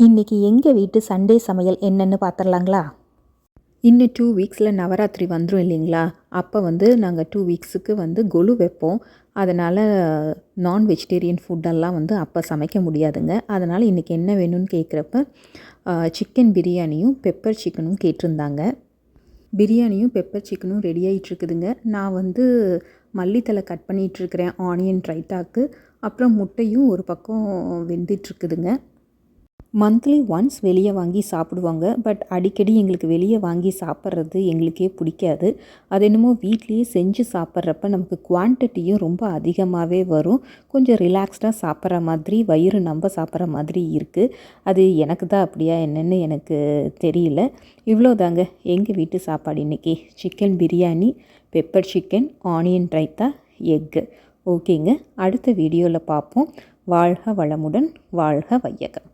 இன்றைக்கி எங்கள் வீட்டு சண்டே சமையல் என்னென்னு பார்த்துடலாங்களா? இன்னும் 2 வீக்ஸில் நவராத்திரி வந்துடும் இல்லைங்களா? அப்போ நாங்கள் 2 வீக்ஸுக்கு கொலு வைப்போம். அதனால் நான் வெஜிடேரியன் ஃபுட்டெல்லாம் அப்போ சமைக்க முடியாதுங்க. அதனால் இன்றைக்கி என்ன வேணும்னு கேட்குறப்ப சிக்கன் பிரியாணியும் பெப்பர் சிக்கனும் கேட்டிருந்தாங்க. பிரியாணியும் பெப்பர் சிக்கனும் ரெடி ஆகிட்டுருக்குதுங்க. நான் மல்லித்தலை கட் பண்ணிகிட்ருக்கிறேன் ஆனியன் ரைத்தாக்கு. அப்புறம் முட்டையும் ஒரு பக்கம் வெந்துட்டுருக்குதுங்க. மந்த்லி ஒன்ஸ் வெளியே வாங்கி சாப்பிடுவாங்க. பட் அடிக்கடி எங்களுக்கு வெளியே வாங்கி சாப்பிட்றது எங்களுக்கே பிடிக்காது. அது என்னமோ வீட்லேயே செஞ்சு சாப்பிட்றப்ப நமக்கு குவான்டிட்டியும் ரொம்ப அதிகமாகவே வரும். கொஞ்சம் ரிலாக்ஸ்டாக சாப்பிட்ற மாதிரி, வயிறு நம்ப சாப்பிட்ற மாதிரி இருக்குது. அது எனக்கு தான் அப்படியா என்னென்னு எனக்கு தெரியல. இவ்வளோதாங்க எங்கள் வீட்டு சாப்பாடு இன்றைக்கி. Chicken biryani, pepper chicken, onion raita, egg. ஓகேங்க, அடுத்த வீடியோவில் பார்ப்போம். வாழ்க வளமுடன், வாழ்க வையகம்.